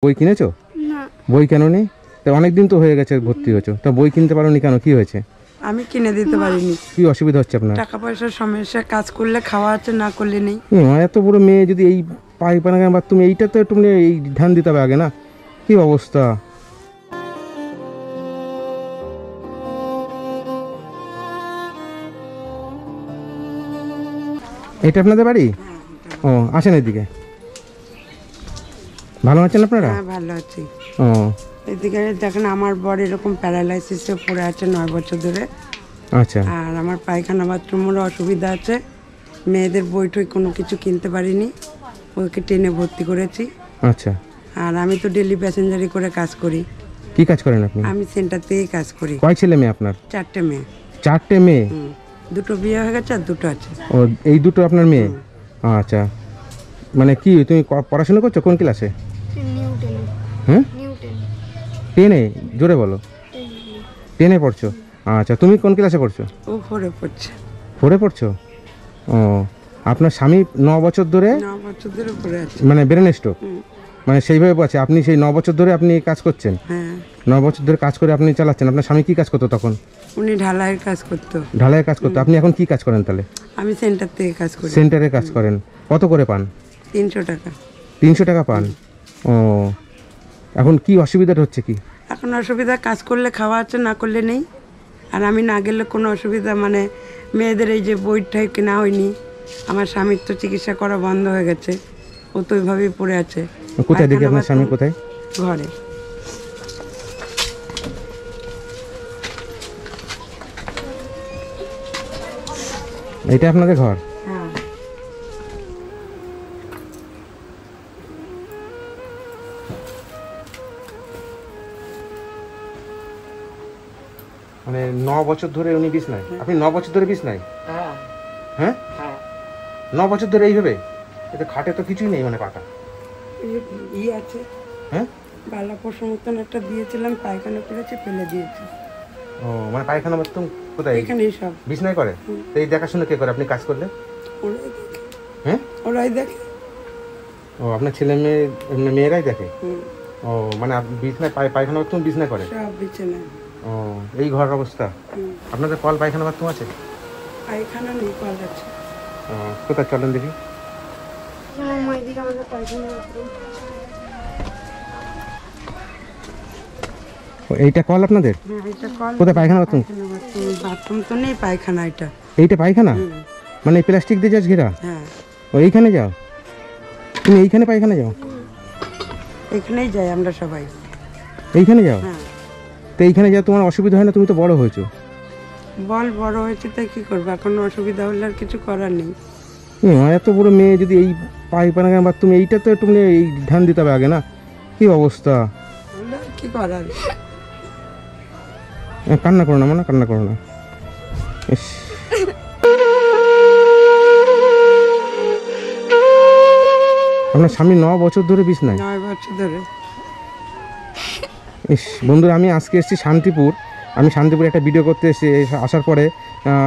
বই কিনেছো? না। বই কেন নেই? তা অনেক দিন তো হয়ে গেছে ভর্তি হয়েছো, তা বই কিনতে পারোনি কেন, কি হয়েছে? আমি কিনে দিতে পারিনি। কি অসুবিধা হচ্ছে আপনার? টাকা পয়সার সমস্যা, কাজ করলে খাওয়া আছে, না করলে নেই। এত বড় মেয়ে যদি এই পায়খানা বাথরুম এইটা তো একটু এই ধ্যান দিতে হবে আগে না? কি অবস্থা! এটা আপনাদের বাড়ি? ও, আসেন এদিকে। ভালো আছেন আপনারা? হ্যাঁ, ভালো আছি। ও, এদিকে দেখেন, আমার বর এরকম প্যারালাইসিসে পড়ে আছে 9 বছর ধরে। আচ্ছা। আর আমার পায়খানা বাথরুমেরও অসুবিধা আছে। মেয়েদের বইটই কোনো কিছু কিনতে পারিনি, ওকে টেনে ভর্তি করেছি। আচ্ছা। আর আমি তো ডেলি প্যাসেঞ্জারি করে কাজ করি। কি কাজ করেন আপনি? আমি সেন্টারতেই কাজ করি। কয় ছেলে মেয়ে আপনার? 4টে মেয়ে। 4টে মেয়ে? দুটো বিয়ে হয়ে গেছে আর দুটো আছে। ও, এই দুটো আপনার মেয়ে? আচ্ছা, মানে কি তুমি পড়াশোনা করছো কোন ক্লাসে? হ্যাঁ, 10-এ? জোরে বলো। 10-এ পড়ছো? আচ্ছা, তুমি কোন ক্লাসে পড়ছো? ও 4-এ পড়ছে। 4-এ পড়ছো? ও, আপনার স্বামী 9 বছর ধরে 9 বছর ধরে পড়ে আছে। মানে ব্রেন স্ট্রোক, মানে সেইভাবে আছে। আপনি সেই 9 বছর ধরে আপনি কাজ করছেন? হ্যাঁ। 9 বছর ধরে কাজ করে আপনি চালাচ্ছেন। আপনার স্বামী কি কাজ করতো তখন? উনি ঢালাইয়ের কাজ করতো। ঢালাইয়ের কাজ করতো। আপনি এখন কি কাজ করেন তাহলে? আমি সেন্টার থেকে কাজ করি। সেন্টারে কাজ করেন। কত করে পান? 300 টাকা। 300 টাকা পান? ও, এখন কি অসুবিধাটা হচ্ছে কি? এখন অসুবিধা, কাজ করলে খাওয়া আছে, না করলে নেই। আর আমি না গেলে কোনো অসুবিধা, মানে মেয়েদের এই যে বইটাই কেনা হয়নি। আমার স্বামীর তো চিকিৎসা করা বন্ধ হয়ে গেছে, ও তো ওইভাবেই পড়ে আছে। কোথায় দেখি আপনার স্বামী? কোথায়? ঘরে। এটা আপনাদের ঘর? হ্যাঁ। মানে 9 বছর ধরে উনি বিছনায়? আপনি 9 বছর ধরে বিছনায়? হ্যাঁ। হ্যাঁ, হ্যাঁ। 9 বছর ধরে এইভাবে? এতে খাটে তো কিছুই নেই, মানে পাটা। ই আছে। হ্যাঁ, বালা পশু মতন একটা দিয়েছিলাম, পায়খানা করেছে, ফেলে দিয়েছি। ও, মানে পায়খানা বাথরুম কোথায়? এখানেই সব। বিছনায় করে? তো এই দেখাশোনা কে করে আপনি কাজ করলে? ওরাই দেখে। হ্যাঁ, ওরাই দেখে। ও, আপনার ছেলে মেয়ে মেয়েরাই দেখে? ও, মানে বিছনায় পায়খানা বাথরুম বিছনায় করে? সব বিছানা। ও, এই ঘর অবস্থা। আপনাদের কল পায়খানা বাথরুম আছে? পায়খানা নেই, কল আছে। ও, কোথায় চলেন দেখি। এইটা কল আপনাদের? হ্যাঁ, এটা কল। কোথায় পায়খানা বাথরুম? বাথরুম তো নেই, পায়খানা এটা। এইটা পায়খানা? মানে প্লাস্টিক দিয়ে যাস ঘেরা? হ্যাঁ। ও, এইখানে যাও তুমি? এইখানে পায়খানা যাও? এখানেই যাই আমরা সবাই। এইখানে যাও? হ্যাঁ। তো এইখানে যাও, তোমার অসুবিধা হয় না? তুমি তো বড় হয়েছো। বল, বড় হয়েছে তাই কি করবো, এখন অসুবিধা হলে আর কিছু করার নেই। এত বড় মেয়ে যদি এই পায়খানা বাথরুম এইটা তো একটু এই ধ্যান দিতে হবে আগে না? কি অবস্থা! কি করার। কান্না করো না, মানে কান্না করো না। ইস, আপনার স্বামী 9 বছর ধরে বিছনায়? 9 বছর ধরে। ইস, বন্ধুরা, আমি আজকে এসেছি শান্তিপুর। আমি শান্তিপুরে একটা ভিডিও করতে এসে আসার পরে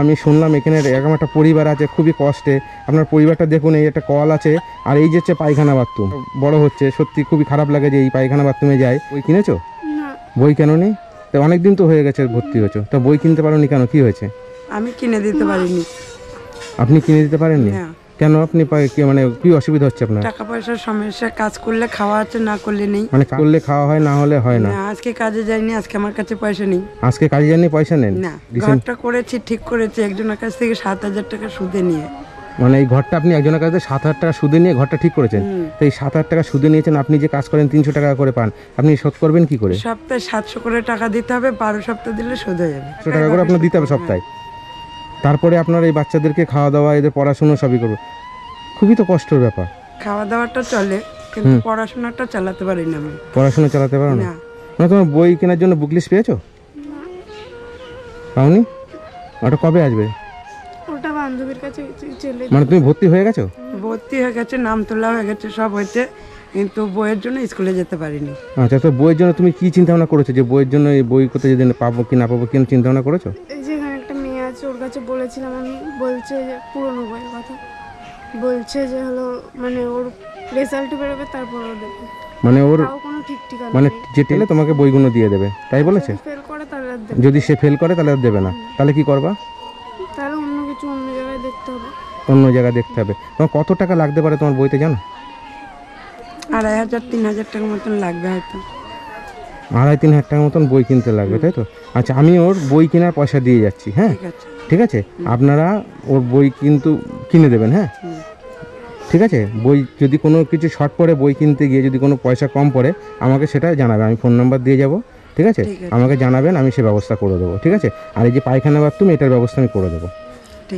আমি শুনলাম এখানে এরকম একটা পরিবার আছে খুবই কষ্টে। আপনার পরিবারটা দেখুন, এই একটা কল আছে আর এই যে হচ্ছে পায়খানা বাথরুম বড় হচ্ছে। সত্যি খুবই খারাপ লাগে যে এই পায়খানা বাথরুমে যায়। বই কিনেছো? না। বই কেন নেই? তা অনেক দিন তো হয়ে গেছে ভর্তি হয়েছো, তা বই কিনতে পারোনি কেন, কি হয়েছে? আমি কিনে দিতে পারিনি। আপনি কিনে দিতে পারেননি? না। কেন? আপনি মানে কি অসুবিধা হচ্ছে আপনার? টাকা পয়সার সমস্যা, কাজ করলে খাওয়া আছে, না করলে নেই। মানে করলে খাওয়া হয়, না হলে হয় না? না, আজকে কাজে যাইনি, আজকে আমার কাছে পয়সা নেই। আজকে কাজে যাননি, পয়সা নেন? না, ঘরটা করেছি, ঠিক করেছি একজনের কাছ থেকে 7,000 টাকা সুদে নিয়ে। মানে এই ঘরটা আপনি একজনের কাছে 7,000 টাকা সুদে নিয়ে ঘরটা ঠিক করেছেন? তো এই 7,000 টাকা সুদে নিয়েছেন, আপনি যে কাজ করেন 300 টাকা করে পান, আপনি শোধ করবেন কি করে? সপ্তাহে 700 করে টাকা দিতে হবে, 12 সপ্তাহ দিলে শোধ হয়ে যাবে। 100 টাকা করে আপনার দিতে হবে সপ্তাহে। তারপরে আপনার এই বাচ্চাদেরকে খাওয়া দাওয়া, এদের পড়াশোনা সবই করবে। খুবই তো কষ্টের ব্যাপার। খাওয়া দাওয়াটা চলে, কিন্তু পড়াশোনাটা চালাতে পারি না আমি। পড়াশোনা চালাতে পারো না? না। মানে তোমার বই কেনার জন্য বুক লিস্ট পেয়েছো? পাওনি? ওটা কবে আসবে? ওটা বান্ধবীর কাছে চলে। মানে তুমি ভর্তি হয়ে গেছো? ভর্তি হয়ে গেছে, নাম তোলা হয়ে গেছে, সব হয়েছে, কিন্তু বইয়ের জন্য স্কুলে যেতে পারিনি। আচ্ছা, তো বইয়ের জন্য তুমি কি চিন্তা ভাবনা করেছো, যে বইয়ের জন্য এই বই কোথায় যদি পাবো কি না পাবো, কি চিন্তা ভাবনা করেছো? এই যে এখানে একটা মেয়ে আছে, ওর কাছে বলেছিলাম আমি, বলছে যে পুরনো বইয়ের কথা, বলছে যে হলো মানে ওর রেজাল্ট বেরোবে তারপর ও দেবে। মানে ওর তাও কোনো ঠিক ঠিকানা মানে নেই। যে টেলে তোমাকে বইগুলো দিয়ে দেবে তাই বলেছে? ফেল করে তাহলে আর দেবে যদি সে ফেল করে তাহলে আর দেবে না, তাহলে কি করবা? তাহলে অন্য কিছু অন্য জায়গায় দেখতে হবে। অন্য জায়গায় দেখতে হবে। তোমার কত টাকা লাগতে পারে তোমার বইতে জানো? 2500-3000 টাকা মতন লাগবে হয়তো। 2,500-3,000 টাকার মতন বই কিনতে লাগবে, তাই তো? আচ্ছা, আমি ওর বই কেনার পয়সা দিয়ে যাচ্ছি, হ্যাঁ? ঠিক আছে। ঠিক আছে, আপনারা ওর বই কিন্তু কিনে দেবেন, হ্যাঁ? ঠিক আছে, বই যদি কোনো কিছু শর্ট পড়ে বই কিনতে গিয়ে যদি কোনো পয়সা কম পড়ে আমাকে সেটা জানাবে, আমি ফোন নাম্বার দিয়ে যাব, ঠিক আছে? ঠিক আছে। আমাকে জানাবেন, আমি সে ব্যবস্থা করে দেবো, ঠিক আছে? আর এই যে পায়খানা বাথরুম এটার ব্যবস্থা আমি করে দেবো,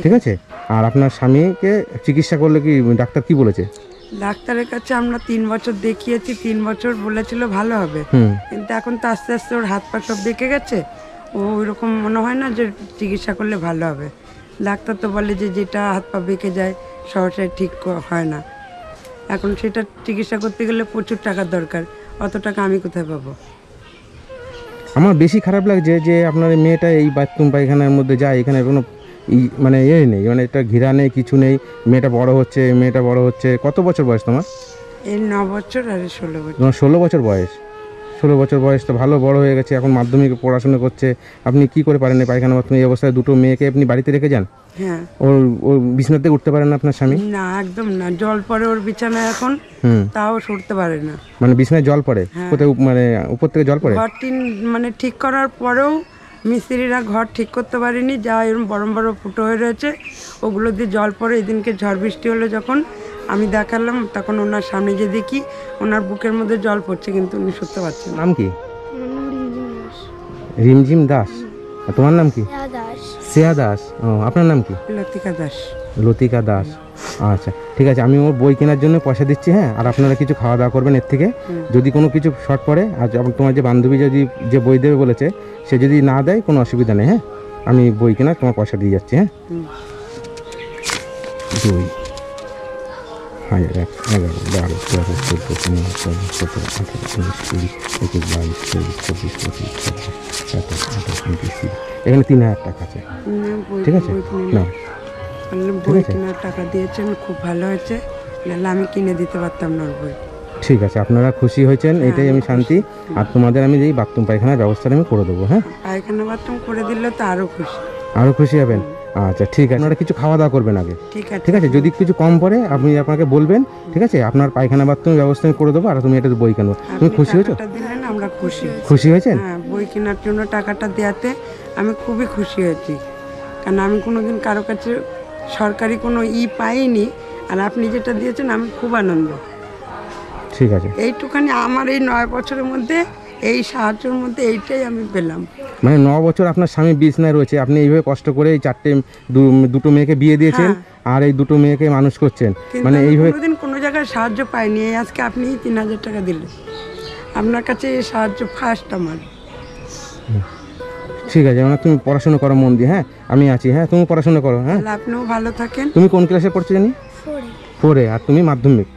ঠিক আছে? আর আপনার স্বামীকে চিকিৎসা করলে কি ডাক্তার কি বলেছে? ডাক্তারের কাছে আমরা 3 বছর দেখিয়েছি, 3 বছর বলেছিল ভালো হবে, হুম, কিন্তু এখন তো আস্তে আস্তে ওর হাত পা সব বেঁকে গেছে, ও ওইরকম মনে হয় না যে চিকিৎসা করলে ভালো হবে। ডাক্তার তো বলে যে যেটা হাত পা বেঁকে যায় সহসায় ঠিক হয় না, এখন সেটা চিকিৎসা করতে গেলে প্রচুর টাকার দরকার, অত টাকা আমি কোথায় পাবো? আমার বেশি খারাপ লাগছে যে আপনার এই মেয়েটা এই বাথরুম পায়খানার মধ্যে যায়, এখানে কোনো মানে নেই, মানে এটা ঘিরা নেই, কিছু নেই। মেয়েটা বড় হচ্ছে। কত বছর বয়স তোমার? এই 9 বছর আর 16 বছর। তোমার 16 বছর বয়স। 16 বছর বয়স তো ভালো বড় হয়ে গেছে, এখন মাধ্যমিকে পড়াশোনা করছে। আপনি কি করে পারেন এই পায়খানা বাথরুম এই অবস্থায় দুটো মেয়েকে আপনি বাড়িতে রেখে যান? হ্যাঁ। ওর বিছানাতে উঠতে পারেন না আপনার স্বামী? না, একদম না, জল পড়ে ওর বিছানায় এখন, হুম, তাও সরতে পারে না। মানে বিছানায় জল পড়ে? কোথায় মানে উপর থেকে জল পড়ে? ঘর টিন মানে ঠিক করার পরেও মিস্ত্রিরা ঘর ঠিক করতে পারেনি, যা এরকম বড় বড় ফুটো হয়ে রয়েছে ওগুলো দিয়ে জল পড়ে। এদিনকে ঝড় বৃষ্টি হলো যখন আমি দেখালাম, তখন ওনার সামনে যে দেখি ওনার বুকের মধ্যে জল পড়ছে, কিন্তু উনি সরতে পারছেন না। নাম কি? আমার নাম রিমঝিম দাস। রিমঝিম দাস। আর তোমার নাম কি? দাস। শ্রেয়া দাস। ও, আপনার নাম কি? লতিকা দাস। লতিকা দাস। আচ্ছা, ঠিক আছে, আমি ওর বই কেনার জন্য পয়সা দিচ্ছি, হ্যাঁ? আর আপনারা কিছু খাওয়া দাওয়া করবেন এর থেকে। যদি কোনো কিছু শর্ট পড়ে, আর তোমার যে বান্ধবী যদি যে বই দেবে বলেছে সে যদি না দেয় কোনো অসুবিধা নেই, হ্যাঁ? আমি বই কেনার তোমার পয়সা দিয়ে যাচ্ছি, হ্যাঁ? 2, 1, 11, 12, 13, 14, 15, 16, 17, 18, 19, 20, 21, 22, 23, 24, 25, 26, 27, 28, 29, 30। এখানে 3,000 টাকা আছে, ঠিক আছে? না, বই কেনার টাকা দিয়েছেন, খুব ভালো হয়েছে, নাহলে আমি কিনে দিতে পারতাম না ওর বই। ঠিক আছে, আপনারা খুশি হয়েছেন, এটাই আমি শান্তি। আর তোমাদের আমি এই বাথরুম পায়খানার ব্যবস্থাটা আমি করে দেবো, হ্যাঁ? পায়খানা বাথরুম করে দিলে তো আরো খুশি। আরও খুশি হবেন? আচ্ছা, ঠিক আছে, আপনারা কিছু খাওয়া দাওয়া করবেন আগে, ঠিক আছে। ঠিক আছে? যদি কিছু কম পড়ে আপনি আপনাকে বলবেন, ঠিক আছে? আপনার পায়খানা বাথরুমের ব্যবস্থা আমি করে দেবো, আর তুমি এটা বই কেনো। তুমি খুশি হয়েছো? টাকাটা দিলেন, আমরা খুশি। খুশি হয়েছেন? হ্যাঁ, বই কেনার জন্য টাকাটা দেওয়াতে আমি খুবই খুশি হয়েছি, কারণ আমি কোনোদিন কারো কাছে সরকারি কোনো পাইনি, আর আপনি যেটা দিয়েছেন আমি খুব আনন্দ। ঠিক আছে, এইটুখানি আমার এই 9 বছরের মধ্যে এই সাহায্যের মধ্যে এইটাই আমি পেলাম। মানে 9 বছর আপনার স্বামী বিছনায় রয়েছে, আপনি এইভাবে কষ্ট করে এই দুটো মেয়েকে বিয়ে দিয়েছেন, আর এই দুটো মেয়েকে মানুষ করছেন, কিন্তু মানে আমি এইভাবে। কোনোদিন কোনো জায়গায় সাহায্য পাইনি, এই আজকে আপনি 3,000 টাকা দিলেন, আপনার কাছে এই সাহায্য ফার্স্ট আমার। ঠিক আছে, মানে তুমি পড়াশোনা করো মন দিয়ে, হ্যাঁ? আমি আছি, হ্যাঁ? তুমি পড়াশোনা করো, হ্যাঁ? তাহলে আপনিও ভালো থাকেন। তুমি কোন ক্লাসে পড়ছো জানি? 4-এ। আর তুমি মাধ্যমিক,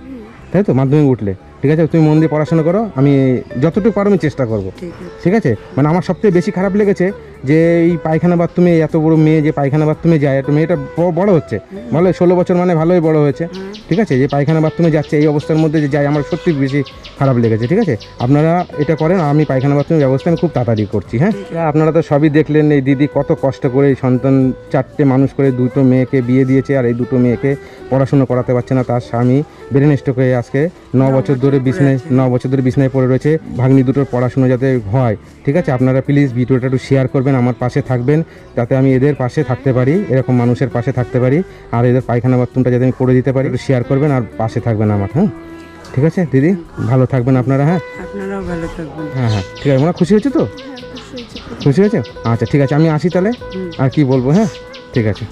তাই তো? মাধ্যমিক উঠলে, ঠিক আছে, তুমি মন দিয়ে পড়াশোনা করো, আমি যতটুকু পারো আমি চেষ্টা করবো, ঠিক আছে। ঠিক আছে? মানে আমার সবথেকে বেশি খারাপ লেগেছে যে এই পায়খানা বাথরুমে এত বড় মেয়ে যে পায়খানা বাথরুমে যায়, একটা মেয়েটা বড় হচ্ছে, ভালো 16 বছর মানে ভালোই বড় হয়েছে, ঠিক আছে? যে পায়খানা বাথরুমে যাচ্ছে এই অবস্থার মধ্যে যে যায়, আমার সত্যি বেশি খারাপ লেগেছে, ঠিক আছে? আপনারা এটা করেন, আমি পায়খানা বাথরুমের ব্যবস্থা আমি খুব তাড়াতাড়ি করছি, হ্যাঁ? আপনারা তো সবই দেখলেন, এই দিদি কত কষ্ট করে এই সন্তান 4টে মানুষ করে দুটো মেয়েকে বিয়ে দিয়েছে, আর এই দুটো মেয়েকে পড়াশোনা করাতে পারছে না, তার স্বামী ব্রেন স্ট্রোক হয়ে আজকে 9 বছর ধরে বিছনায় পড়ে রয়েছে। ভাগ্নি দুটোর পড়াশোনা যাতে হয়, ঠিক আছে? আপনারা প্লিজ ভিডিওটা একটু শেয়ার করবেন, আমার পাশে থাকবেন, যাতে আমি এদের পাশে থাকতে পারি, এরকম মানুষের পাশে থাকতে পারি, আর এদের পায়খানা বাথরুমটা যাতে আমি করে দিতে পারি। একটু শেয়ার করবেন আর পাশে থাকবেন আমার, হ্যাঁ? ঠিক আছে দিদি, ভালো থাকবেন আপনারা, হ্যাঁ? আপনারাও ভালো থাকবেন। হ্যাঁ হ্যাঁ, ঠিক আছে। খুশি হয়েছে তো? হ্যাঁ, খুশি হয়েছে। খুশি হয়েছে? আচ্ছা, ঠিক আছে, আমি আসি তাহলে। আর কি বলবো, হ্যাঁ? ঠিক আছে।